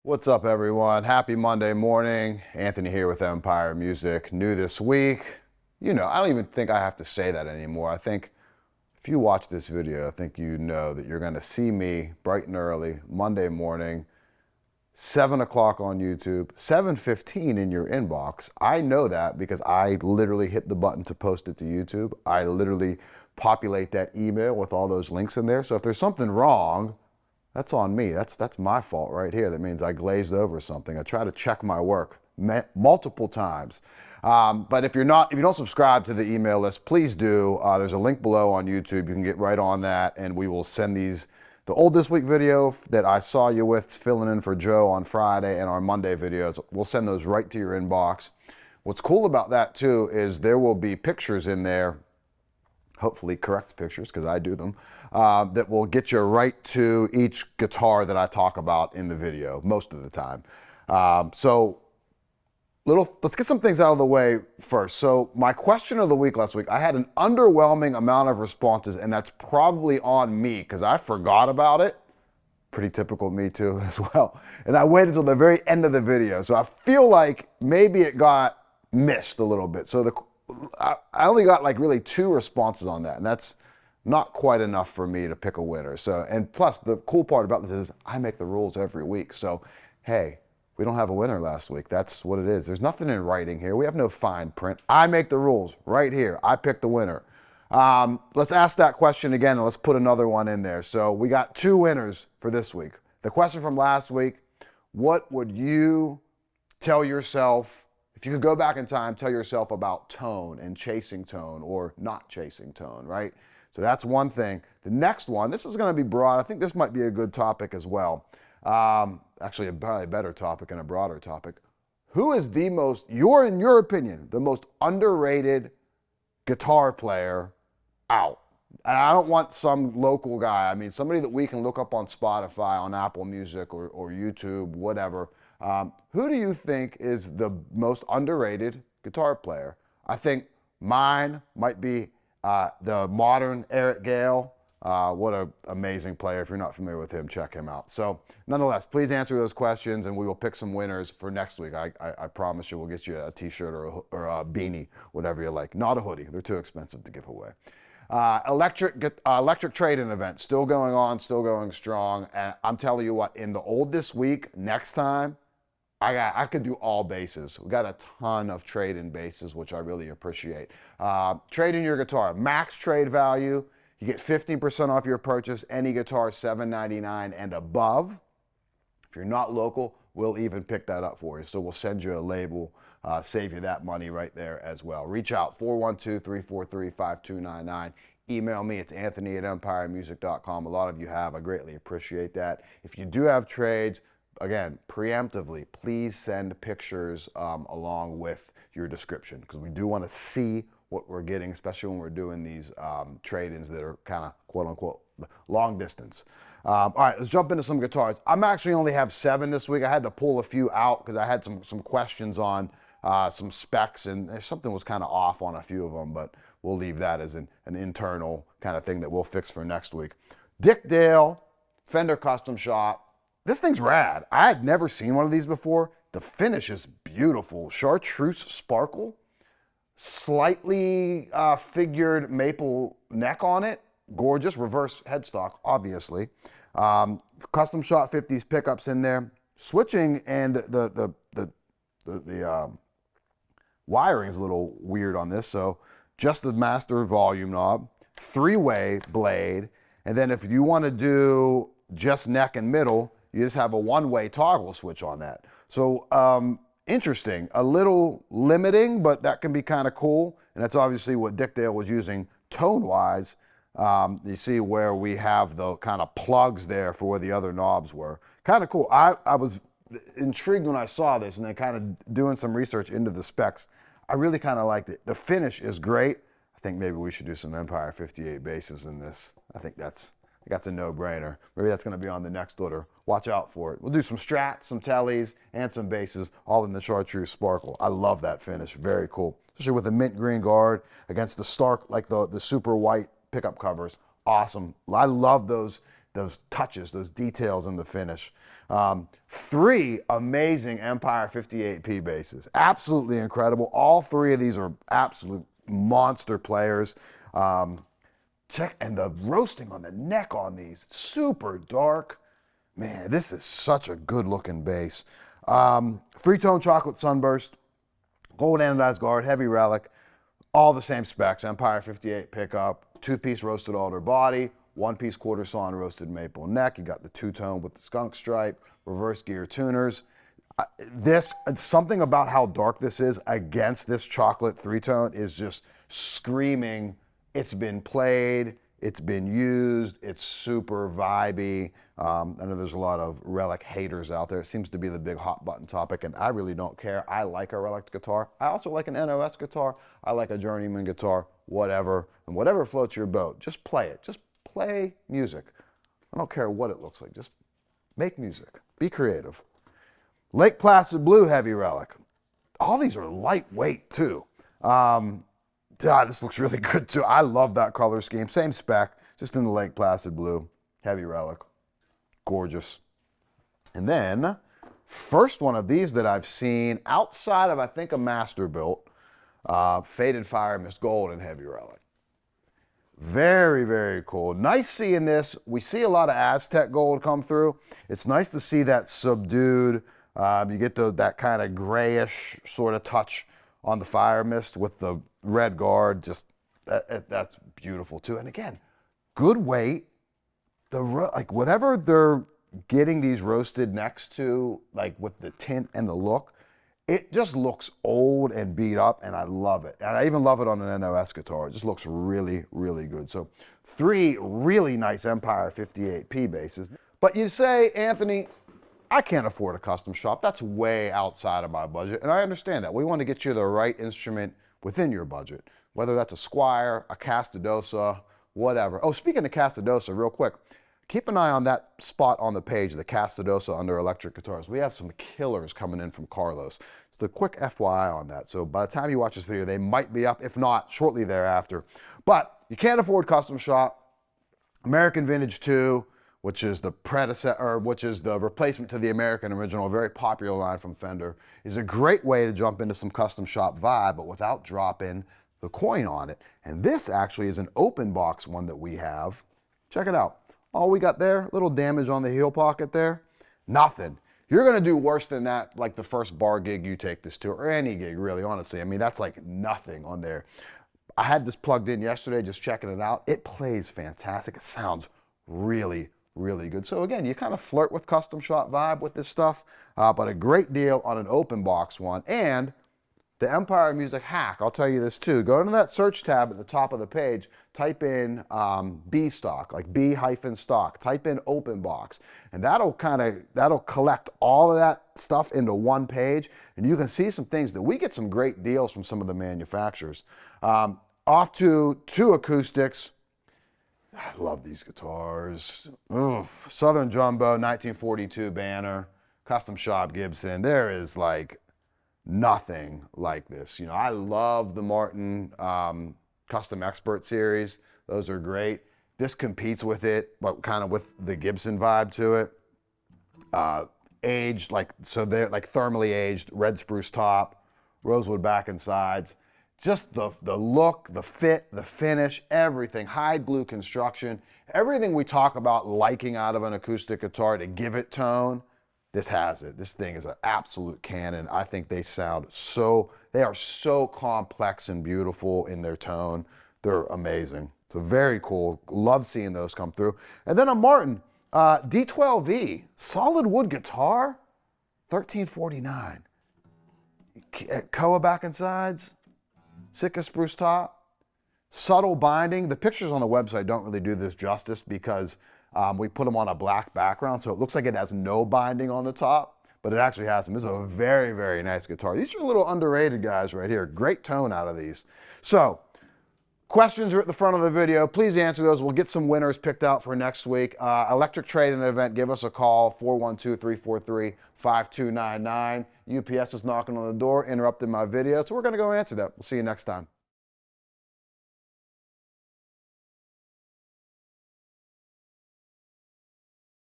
What's up, everyone? Happy Monday morning. Anthony here with Empire Music. New this week. You know, I don't even think I have to say that anymore. I think if you watch this video, I think you know that you're going to see me bright and early, Monday morning, 7 o'clock on YouTube, 7:15 in your inbox. I know that because I literally hit the button to post it to YouTube. I literally populate that email with all those links in there. So if there's something wrong, that's on me. That's my fault right here. That means I glazed over something. I try to check my work multiple times. But if you don't subscribe to the email list, please do. There's a link below on YouTube. You can get right on that, and we will send these. The old This Week video that I saw you with filling in for Joe on Friday and our Monday videos, we'll send those right to your inbox. What's cool about that too is there will be pictures in there, hopefully correct pictures because I do them, that will get you right to each guitar that I talk about in the video most of the time. Let's get some things out of the way first. So my question of the week last week, I had an underwhelming amount of responses, and that's probably on me because I forgot about it. Pretty typical me too as well. And I waited until the very end of the video. So I feel like maybe it got missed a little bit. So I only got like really 2 responses on that, and that's not quite enough for me to pick a winner. So, and plus the cool part about this is I make the rules every week. So, hey, we don't have a winner last week. That's what it is. There's nothing in writing here. We have no fine print. I make the rules right here. I pick the winner. Let's ask that question again, and let's put another one in there. So we got 2 winners for this week. The question from last week, what would you tell yourself, if you could go back in time, tell yourself about tone and chasing tone or not chasing tone, right? So that's one thing. The next one, this is going to be broad. I think this might be a good topic as well. Actually, probably a better topic and a broader topic. Who is the most, in your opinion, the most underrated guitar player out? And I don't want some local guy. I mean, somebody that we can look up on Spotify, on Apple Music, or YouTube, whatever. Who do you think is the most underrated guitar player? I think mine might be the modern Eric Gale. What an amazing player. If you're not familiar with him, check him out. So nonetheless, please answer those questions and we will pick some winners for next week. I promise you we'll get you a t-shirt or a beanie, whatever you like. Not a hoodie. They're too expensive to give away. Electric trade-in event, still going on, still going strong. And I'm telling you what, in the old this week, next time, I could do all bases. We got a ton of trade-in bases, which I really appreciate. Trade in your guitar, max trade value. You get 15% off your purchase, any guitar $7.99 and above. If you're not local, we'll even pick that up for you. So we'll send you a label, save you that money right there as well. Reach out, 412-343-5299. Email me, it's anthony@empiremusic.com. A lot of you have, I greatly appreciate that. If you do have trades, again, preemptively, please send pictures along with your description because we do want to see what we're getting, especially when we're doing these trade-ins that are kind of quote-unquote long distance. All right, let's jump into some guitars. I'm actually only have 7 this week. I had to pull a few out because I had some questions on some specs, and something was kind of off on a few of them, but we'll leave that as an internal kind of thing that we'll fix for next week. Dick Dale, Fender Custom Shop. This thing's rad. I had never seen one of these before. The finish is beautiful. Chartreuse sparkle. Slightly figured maple neck on it. Gorgeous. Reverse headstock, obviously. Custom Shop 50s pickups in there. Switching and the wiring is a little weird on this. So just the master volume knob. 3-way blade. And then if you want to do just neck and middle, you just have a 1-way toggle switch on that. So interesting, a little limiting, but that can be kind of cool. And that's obviously what Dick Dale was using tone-wise. You see where we have the kind of plugs there for where the other knobs were. Kind of cool. I was intrigued when I saw this and then kind of doing some research into the specs. I really kind of liked it. The finish is great. I think maybe we should do some Empire 58 basses in this. I think that's a no-brainer. Maybe that's going to be on the next order. Watch out for it. We'll do some strats, some tellies, and some basses, all in the Chartreuse Sparkle. I love that finish. Very cool. Especially with the mint green guard against the stark, like the super white pickup covers. Awesome. I love those those touches, those details in the finish. 3 amazing Empire 58P basses. Absolutely incredible. All 3 of these are absolute monster players. Check, and the roasting on the neck on these, super dark. Man, this is such a good looking bass. 3-tone chocolate sunburst, gold anodized guard, heavy relic, all the same specs. Empire 58 pickup, 2-piece roasted alder body, 1-piece quarter sawn roasted maple neck. You got the 2-tone with the skunk stripe, reverse gear tuners. Something about how dark this is against this chocolate 3-tone is just screaming, it's been played, it's been used, it's super vibey. I know there's a lot of Relic haters out there. It seems to be the big hot button topic, and I really don't care. I like a Relic guitar. I also like an NOS guitar. I like a Journeyman guitar, whatever. And whatever floats your boat, just play it. Just play music. I don't care what it looks like. Just make music. Be creative. Lake Placid Blue Heavy Relic. All these are lightweight too. This looks really good too. I love that color scheme. Same spec, just in the Lake Placid Blue Heavy Relic. Gorgeous. And then, first one of these that I've seen outside of, I think, a Masterbuilt, Faded FIREMIST Gold and Heavy Relic. Very, very cool. Nice seeing this. We see a lot of Aztec gold come through. It's nice to see that subdued, you get that kind of grayish sort of touch on the FIREMIST with the red guard. Just that's beautiful too. And again, good weight. Like whatever they're getting these roasted next to, like with the tint and the look, it just looks old and beat up, and I love it. And I even love it on an NOS guitar. It just looks really, really good. So 3 really nice Empire 58P basses. But you say, Anthony, I can't afford a custom shop. That's way outside of my budget, and I understand that. We want to get you the right instrument within your budget, whether that's a Squier, a Castadosa, whatever. Oh, speaking of Castadosa, real quick, keep an eye on that spot on the page, the Castadosa under electric guitars. We have some killers coming in from Carlos. Just a quick FYI on that. So by the time you watch this video, they might be up, if not, shortly thereafter. But you can't afford custom shop. American Vintage 2, which is the replacement to the American Original, a very popular line from Fender, is a great way to jump into some custom shop vibe, but without dropping the coin on it. And this actually is an open box one that we have. Check it out. All we got there, little damage on the heel pocket there, nothing. You're gonna do worse than that, like the first bar gig you take this to, or any gig really, honestly. I mean, that's like nothing on there. I had this plugged in yesterday, just checking it out. It plays fantastic. It sounds really, really good. So again, you kind of flirt with custom shop vibe with this stuff, but a great deal on an open box one. And the Empire Music hack, I'll tell you this too. Go into that search tab at the top of the page, type in B stock, like B-stock, type in open box, and that'll collect all of that stuff into one page, and you can see some things that we get some great deals from some of the manufacturers. Off to 2 acoustics. I love these guitars. Oof. Southern Jumbo, 1942 Banner, custom shop Gibson. There is like nothing like this. You know, I love the Martin Custom Expert series. Those are great. This competes with it, but kind of with the Gibson vibe to it. Aged, so they're like thermally aged, red spruce top, rosewood back and sides. Just the look, the fit, the finish, everything. Hide glue construction, everything we talk about liking out of an acoustic guitar to give it tone, this has it. This thing is an absolute cannon. I think they are so complex and beautiful in their tone. They're amazing. So very cool. Love seeing those come through. And then a Martin D12E, solid wood guitar, $1349. Koa back and sides, Sitka spruce top, subtle binding. The pictures on the website don't really do this justice because we put them on a black background, so it looks like it has no binding on the top, but it actually has them. This is a very, very nice guitar. These are a little underrated guys right here. Great tone out of these. So, questions are at the front of the video. Please answer those. We'll get some winners picked out for next week. Electric trade-in event, give us a call, 412-343-5299. UPS is knocking on the door, interrupting my video, so we're going to go answer that. We'll see you next time.